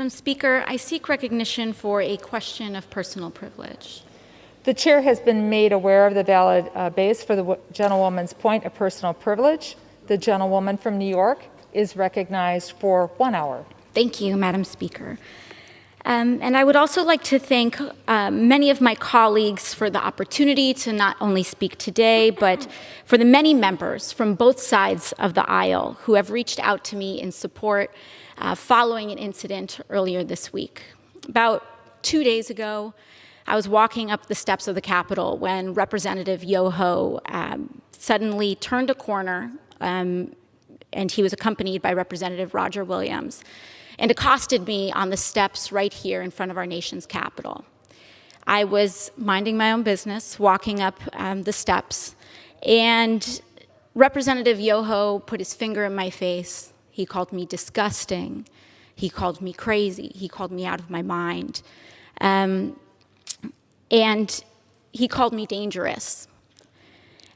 Madam Speaker, I seek recognition for a question of personal privilege. The chair has been made aware of the valid base for the gentlewoman's point of personal privilege. The gentlewoman from New York is recognized for 1 hour. Thank you, Madam Speaker. And I would also like to thank many of my colleagues for the opportunity to not only speak today, but for the many members from both sides of the aisle who have reached out to me in support following an incident earlier this week. About 2 days ago, I was walking up the steps of the Capitol when Representative Yoho suddenly turned a corner, and he was accompanied by Representative Roger Williams, and accosted me on the steps right here in front of our nation's Capitol. I was minding my own business, walking up the steps, and Representative Yoho put his finger in my face. He called me disgusting. He called me crazy. He called me out of my mind. And he called me dangerous.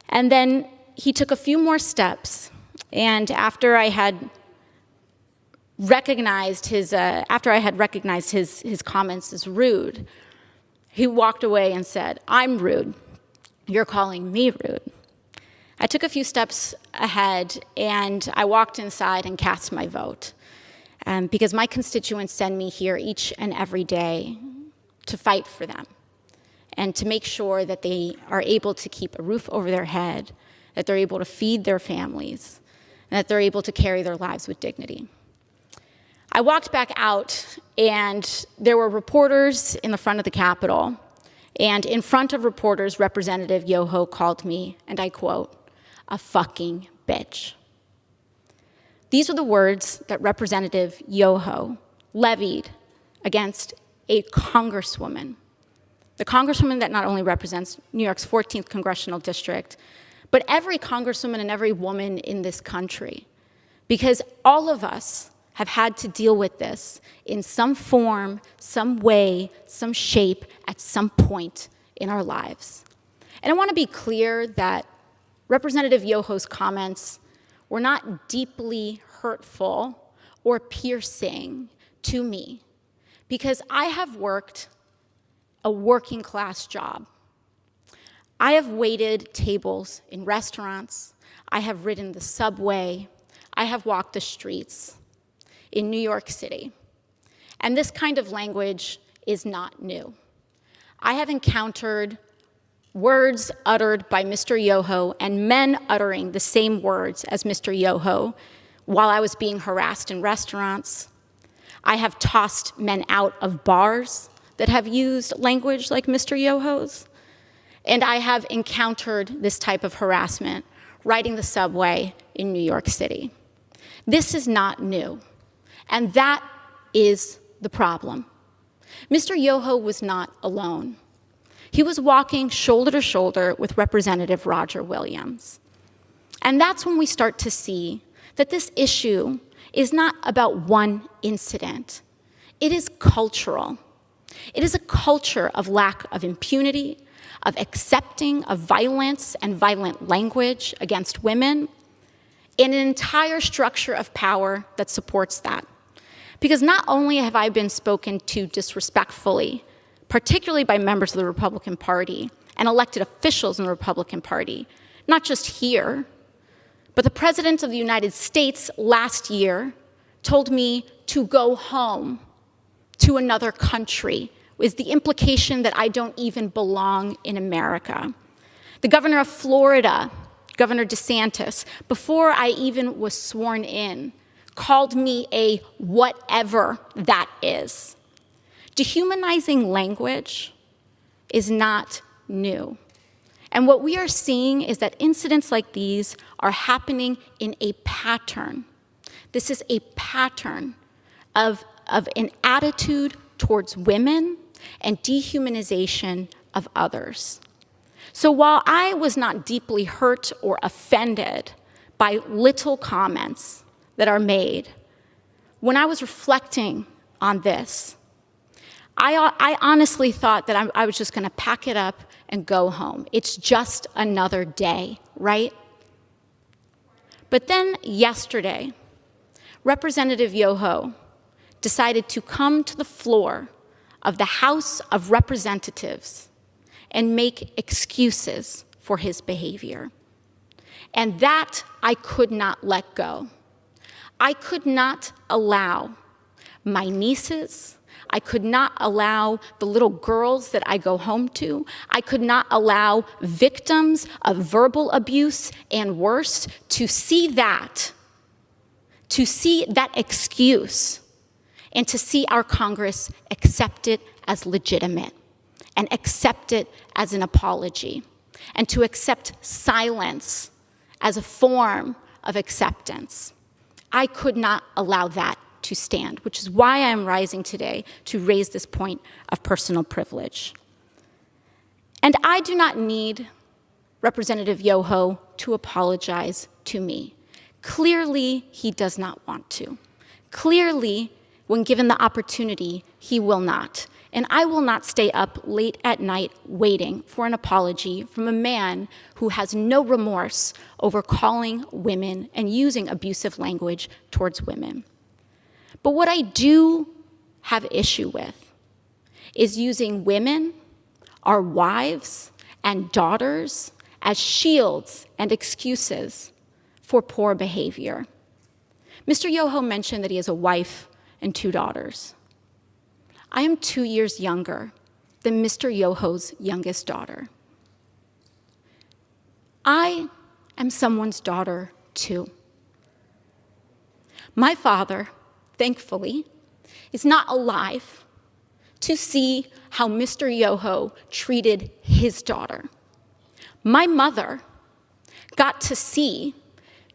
And then he took a few more steps, and after I had recognized his comments as rude, he walked away and said, "I'm rude. You're calling me rude." I took a few steps ahead, and I walked inside and cast my vote, because my constituents send me here each and every day to fight for them and to make sure that they are able to keep a roof over their head, that they're able to feed their families, and that they're able to carry their lives with dignity. I walked back out, and there were reporters in the front of the Capitol, and in front of reporters, Representative Yoho called me, and I quote, "a fucking bitch." These are the words that Representative Yoho levied against a congresswoman, the congresswoman that not only represents New York's 14th congressional district, but every congresswoman and every woman in this country, because all of us have had to deal with this in some form, some way, some shape, at some point in our lives. And I want to be clear that Representative Yoho's comments were not deeply hurtful or piercing to me, because I have worked a working class job. I have waited tables in restaurants. I have ridden the subway. I have walked the streets in New York City. And this kind of language is not new. I have encountered words uttered by Mr. Yoho and men uttering the same words as Mr. Yoho while I was being harassed in restaurants. I have tossed men out of bars that have used language like Mr. Yoho's. And I have encountered this type of harassment riding the subway in New York City. This is not new. And that is the problem. Mr. Yoho was not alone. He was walking shoulder to shoulder with Representative Roger Williams. And that's when we start to see that this issue is not about one incident. It is cultural. It is a culture of lack of impunity, of accepting of violence and violent language against women, and an entire structure of power that supports that. Because not only have I been spoken to disrespectfully, particularly by members of the Republican Party and elected officials in the Republican Party, not just here, but the President of the United States last year told me to go home to another country, with the implication that I don't even belong in America. The governor of Florida, Governor DeSantis, before I even was sworn in, called me a whatever that is. Dehumanizing language is not new. And what we are seeing is that incidents like these are happening in a pattern. This is a pattern of an attitude towards women and dehumanization of others. So while I was not deeply hurt or offended by little comments that are made, when I was reflecting on this, I honestly thought that I was just going to pack it up and go home. It's just another day, right? But then yesterday, Representative Yoho decided to come to the floor of the House of Representatives and make excuses for his behavior. And that I could not let go. I could not allow my nieces, I could not allow the little girls that I go home to, I could not allow victims of verbal abuse and worse to see that excuse, and to see our Congress accept it as legitimate and accept it as an apology, and to accept silence as a form of acceptance. I could not allow that to stand, which is why I am rising today to raise this point of personal privilege. And I do not need Representative Yoho to apologize to me. Clearly, he does not want to. Clearly, when given the opportunity, he will not. And I will not stay up late at night waiting for an apology from a man who has no remorse over calling women and using abusive language towards women. But what I do have issue with is using women, our wives and daughters, as shields and excuses for poor behavior. Mr. Yoho mentioned that he has a wife and 2 daughters. I am 2 years younger than Mr. Yoho's youngest daughter. I am someone's daughter too. My father, thankfully, is not alive to see how Mr. Yoho treated his daughter. My mother got to see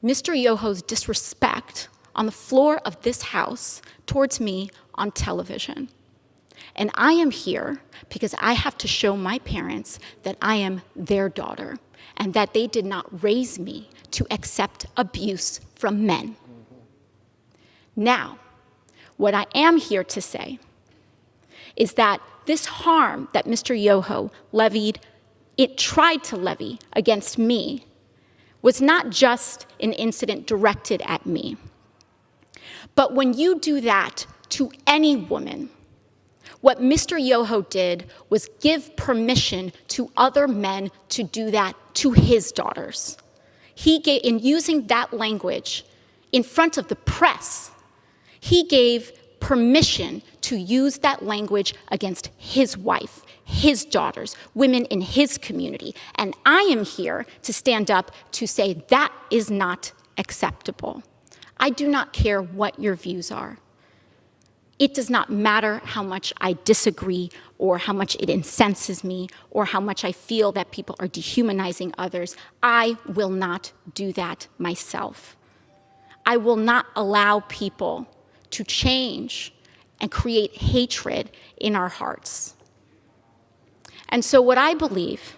Mr. Yoho's disrespect on the floor of this house towards me on television. And I am here because I have to show my parents that I am their daughter and that they did not raise me to accept abuse from men. Now, what I am here to say is that this harm that Mr. Yoho tried to levy against me was not just an incident directed at me. But when you do that to any woman, what Mr. Yoho did was give permission to other men to do that to his daughters. In using that language in front of the press, he gave permission to use that language against his wife, his daughters, women in his community. And I am here to stand up to say that is not acceptable. I do not care what your views are. It does not matter how much I disagree or how much it incenses me or how much I feel that people are dehumanizing others. I will not do that myself. I will not allow people to change and create hatred in our hearts. And so what I believe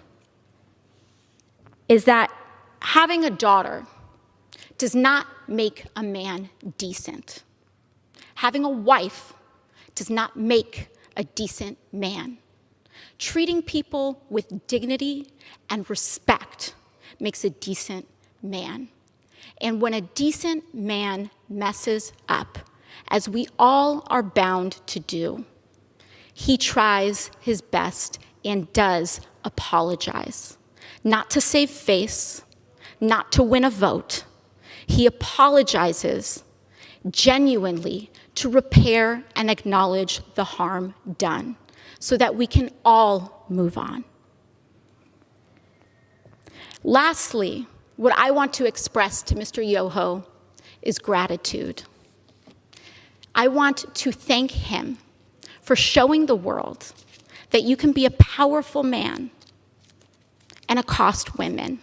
is that having a daughter does not make a man decent. Having a wife does not make a decent man. Treating people with dignity and respect makes a decent man. And when a decent man messes up, as we all are bound to do, he tries his best and does apologize. Not to save face, not to win a vote. He apologizes genuinely to repair and acknowledge the harm done so that we can all move on. Lastly, what I want to express to Mr. Yoho is gratitude. I want to thank him for showing the world that you can be a powerful man and accost women.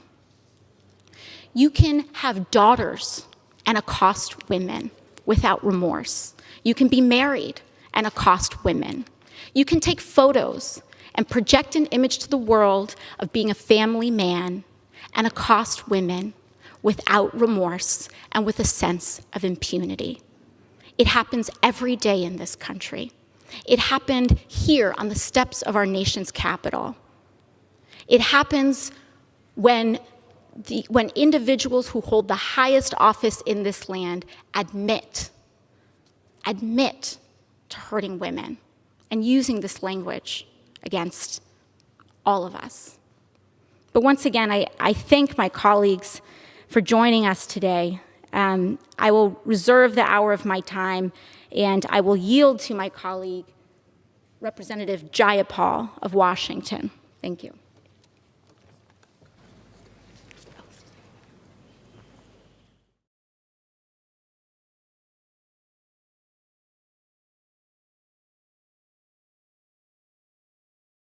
You can have daughters and accost women without remorse. You can be married and accost women. You can take photos and project an image to the world of being a family man and accost women without remorse and with a sense of impunity. It happens every day in this country. It happened here on the steps of our nation's capital. It happens when individuals who hold the highest office in this land admit to hurting women and using this language against all of us. But once again, I thank my colleagues for joining us today. I will reserve the hour of my time, and I will yield to my colleague, Representative Jayapal of Washington. Thank you.